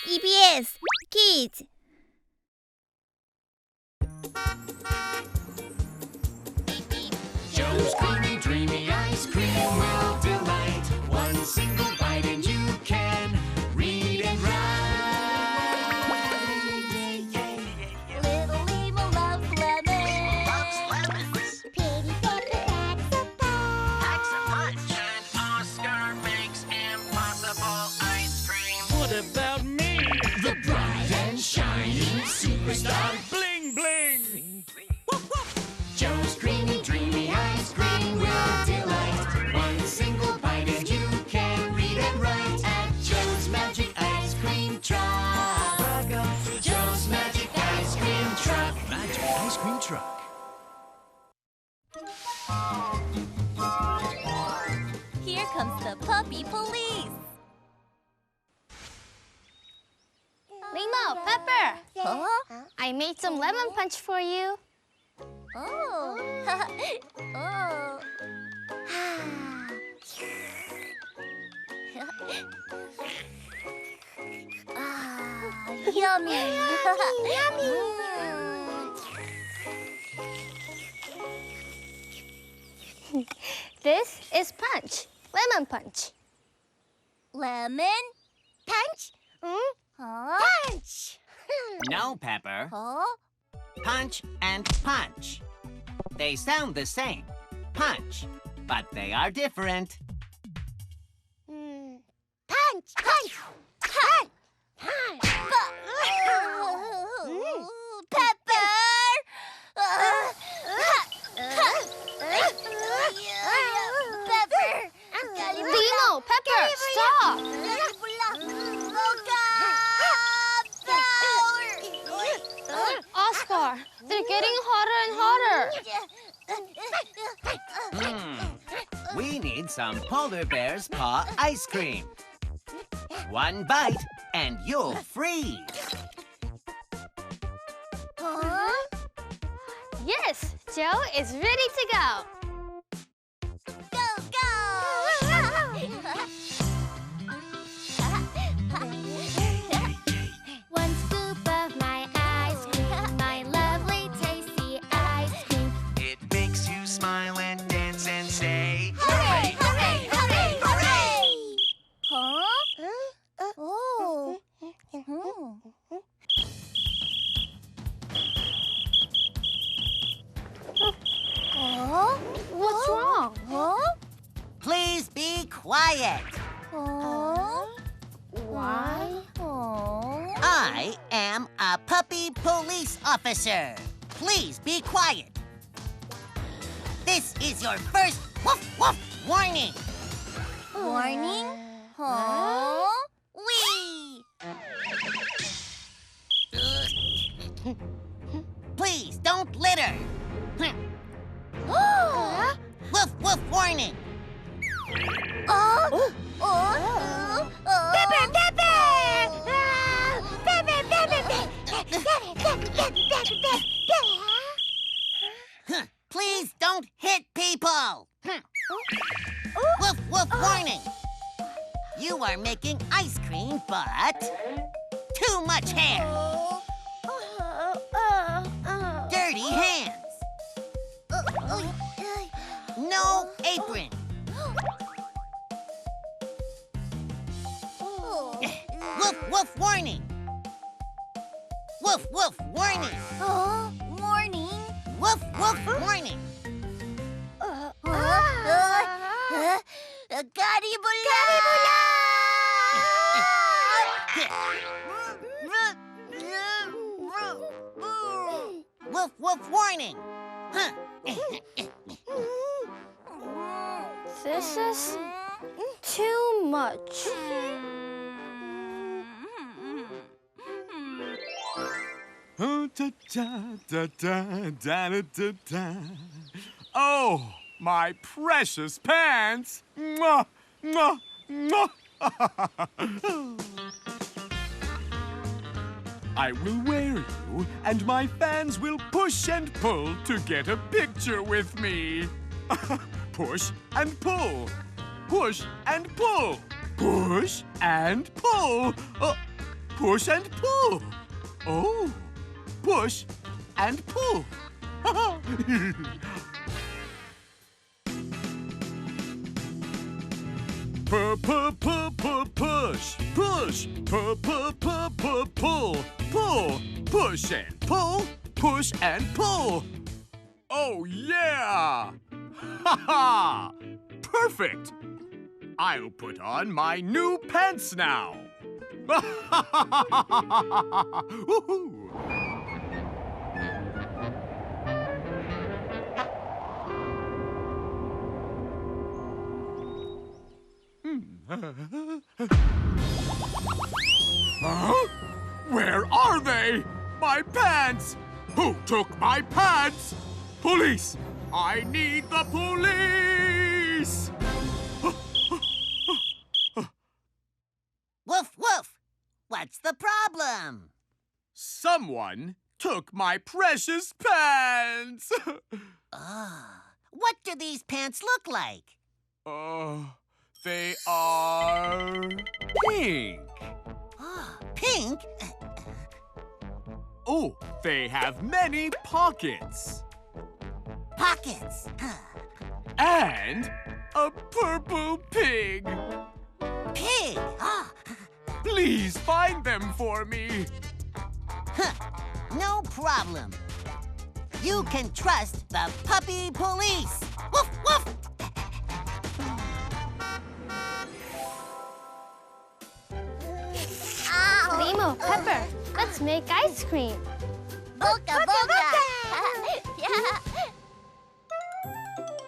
EBS Kids. Joe's creamy, dreamy ice cream will delight. One single bite and you can read and write. Little Limo loves lemon. Loves lemons. Pretty Pepper packs a punch. And Oscar makes impossible ice cream. What about me? The bright and shining superstar. Bling, bling! Joe's creamy, dreamy ice cream will delight. One single bite and you can read and write at Joe's Magic Ice Cream Truck. Joe's Magic Ice Cream Truck. Magic Ice Cream Truck. Here comes the puppy police. Limo, Pepper! Huh? I made some lemon punch for you. Oh. Oh. Ah, yummy. This is punch. Lemon punch. Lemon punch? Huh? Punch! No, Pepper. Huh? Punch and punch. They sound the same. Punch. But they are different. Punch! Punch! Punch! Punch! Pepper! Pepper! Limo, Pepper, stop! Oscar, they're getting hotter and hotter. We need some polar bear's paw ice cream. One bite and you'll freeze. Huh? Yes, Joe is ready to go. Go, go! One scoop of my ice cream, my lovely tasty ice cream. It makes you smile and dance and say, Hooray, hooray, hooray, hooray! Huh? Oh. Huh? What's wrong? Huh? Please be quiet. Huh? Why? Oh. I am a puppy police officer. Please be quiet. This is your first woof woof warning. Warning? Huh? Wee! Please don't litter. Oh! Woof woof warning. Oh! Pepper! Pepper! Pepper! Huh. Please don't hit people. Woof woof warning. You are making ice cream, but too much hair. Dirty hands. No apron. Woof woof warning. Woof woof warning. Oh, warning. Woof woof warning. Woof woof warning. Huh. This is too much. Oh, my precious pants! Mwah, mwah, mwah. I will wear you, and my fans will push and pull to get a picture with me. Push and pull. Push and pull. Push and pull. push and pull. Oh, push and pull. Push, push, pull, push and pull, push and pull. Oh, yeah! Ha ha! Perfect! I'll put on my new pants now. Woohoo! Huh? Where are they? My pants! Who took my pants? Police! I need the police! Woof, woof! What's the problem? Someone took my precious pants! What do these pants look like? They are pink. Pink? Oh, they have many pockets. Pockets. And a purple pig. Pig. Please find them for me. No problem. You can trust the puppy police. Woof, woof. Limo, Pepper, let's make ice cream. Boca, boca.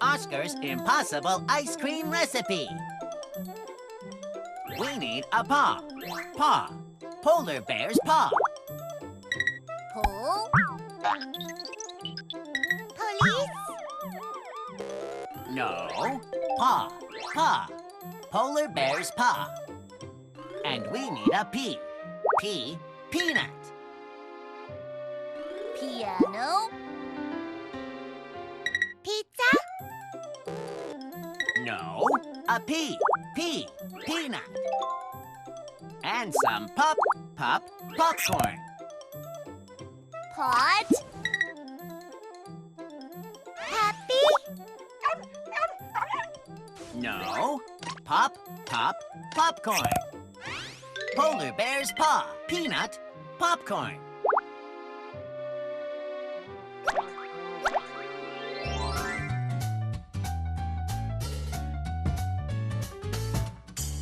Oscar's impossible ice cream recipe. We need a paw. Paw. Polar bear's paw. Pull. Police. No. Paw. Paw. Polar bear's paw. And we need a P. P. Peanut. Piano. Pizza. No. A P. P. Peanut. And some popcorn. Pot. Happy. No. Popcorn. Polar bear's paw. Peanut. Popcorn.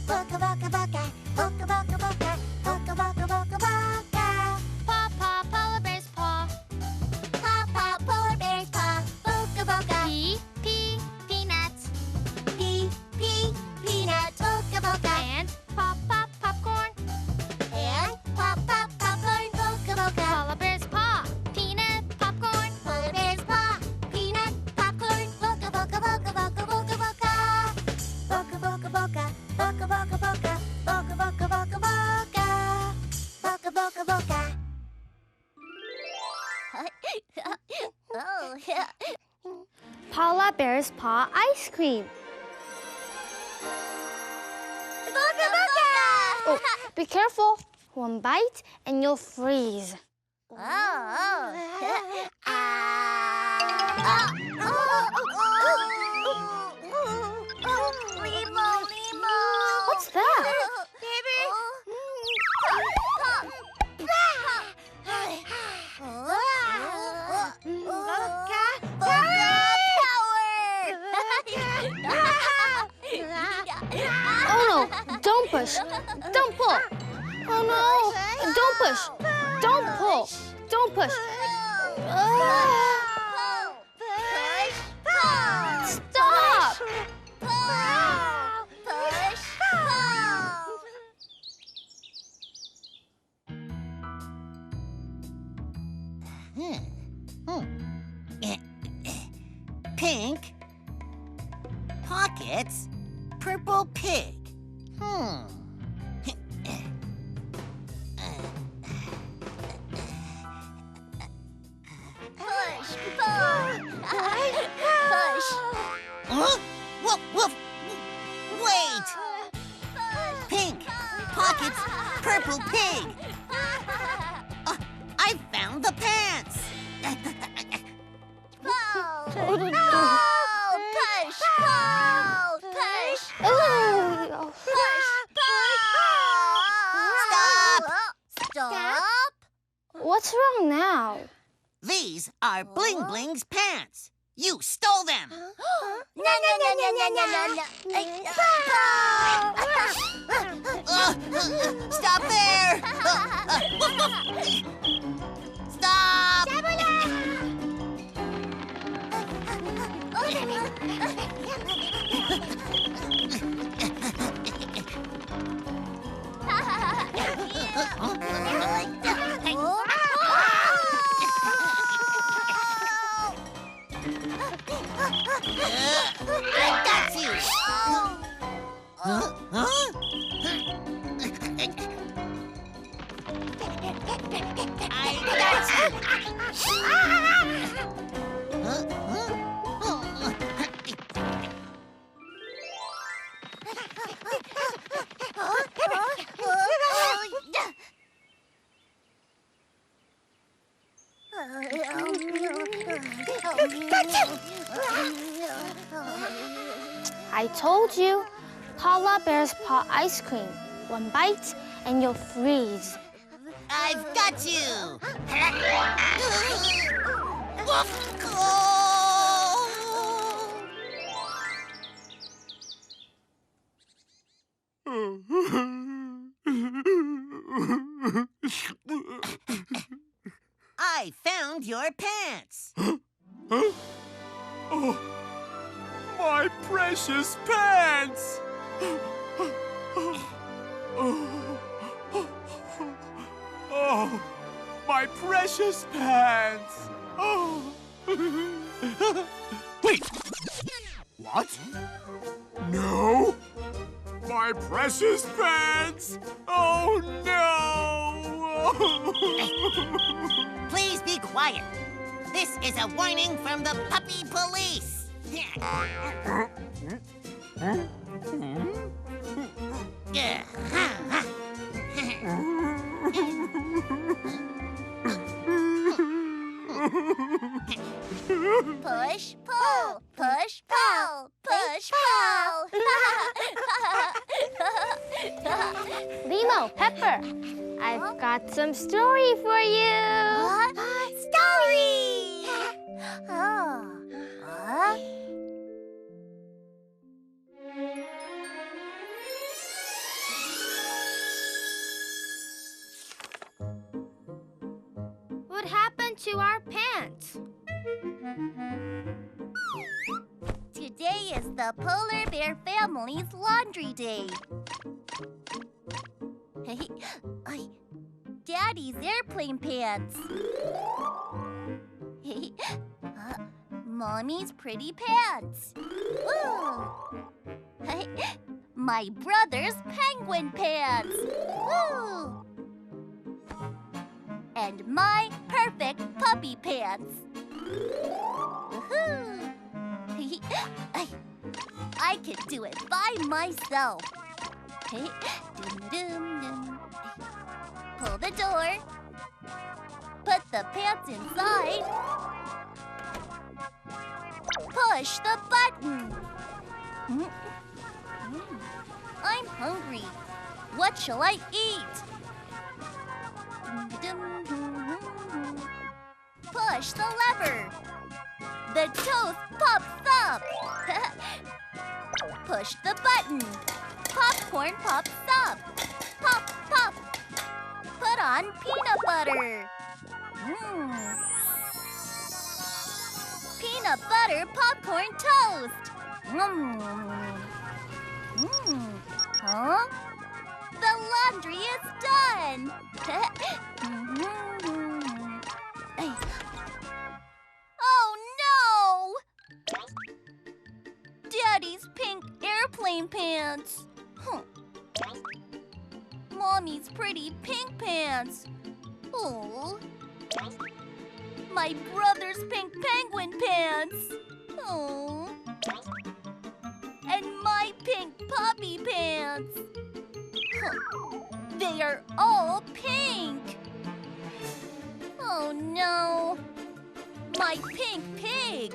Boca, boca, boca. Boca, boca, boca. Boca, boca, boca, boca. Paw, paw, polar bear's paw. Paw, paw, polar bear's paw. Boca, boca. P, peanuts. P, peanut. Boca, boca. And popcorn. And pop, popcorn. Boca, boca. Polar bear's paw. Peanut, popcorn. Polar bear's paw. Peanut, popcorn. Boca, boca, boca, boca, boca, boca. Boca, boca, boca. Boca, boca, boca. Boca, boca, boca, boca. Boca, boca, boca. Oh, yeah. Polar bear's paw ice cream. Boca, boca. Oh, be careful. One bite and you'll freeze. Limo. What's that? Oh no, don't push. Don't pull. Oh no, don't push. Don't pull. Don't push. Stop! Pink. Pockets. Purple pig. Huh? Woof, woof. Wait! Pink. Pockets. Purple pig. the pants! Pull! No! Push! Pull! Push! Oh. Push! Pull! Stop! Stop! What's wrong now? These are Bling Bling's pants. You stole them! No, no, no, no, no, no, no, no. Stop there! Stop! I got you! Huh? I got you! I told you. Koala bears paw ice cream. One bite and you'll freeze. I've got you! I found your pants! Huh? Oh, my precious pants! Oh, my precious pants! Oh. Wait! What? No! My precious pants! Oh, no! Please be quiet. This is a warning from the puppy police. Push, pull, push, pull, push, pull. Limo, Pepper, I've got some story for you. Story! Oh. What happened to our pants? Today is the polar bear family's laundry day. Daddy's airplane pants. Mommy's pretty pants. Ooh. My brother's penguin pants. Ooh. And my perfect puppy pants. Woohoo. I can do it by myself. Dum, dum, dum. Pull the door. Put the pants inside. Push the button. I'm hungry. What shall I eat? Push the lever. The toast pops up. Push the button. Popcorn pops up. Pop, pop. Put on peanut butter. Peanut butter popcorn toast. Huh? The laundry is done. Oh no! Daddy's pink airplane pants. Mommy's pretty pink pants. Oh. My brother's pink penguin pants. Oh. And my pink puppy pants. They are all pink. Oh, no. My pink pig.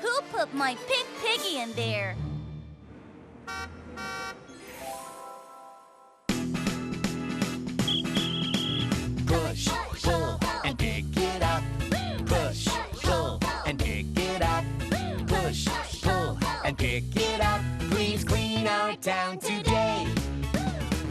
Who put my pink piggy in there? Push, pull, and pick it up. Push, pull, and pick it up. Push, pull, and pick it up. Please clean our town today.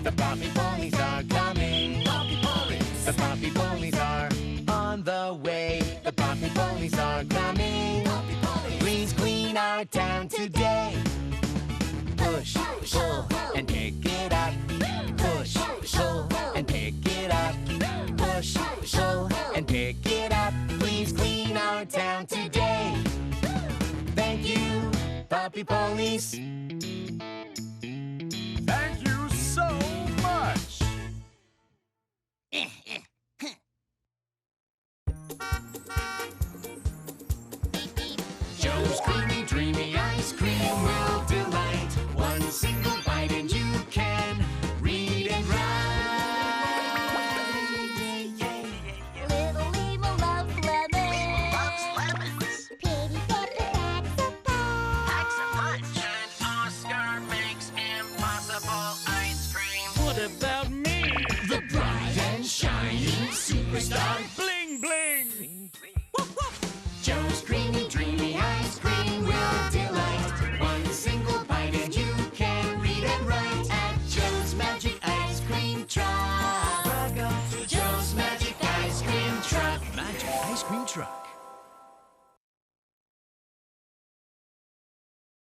The Poppy Ponies are coming. Poppy Ponies. The Poppy Ponies are on the way. The Poppy Ponies are coming. Poppy Ponies. Please clean our town today. Push, pull, and pick it up. Push, pull, and pick it up. Push, pull, and pick it up. Please clean our town today. Thank you, Poppy Ponies. Thank you so much. Joe's creamy, dreamy ice cream will delight. One single bite and you can read and write. Little Limo loves lemons. Pretty Pepper packs a punch. And Oscar makes impossible ice cream. What about me? The bright and shining superstar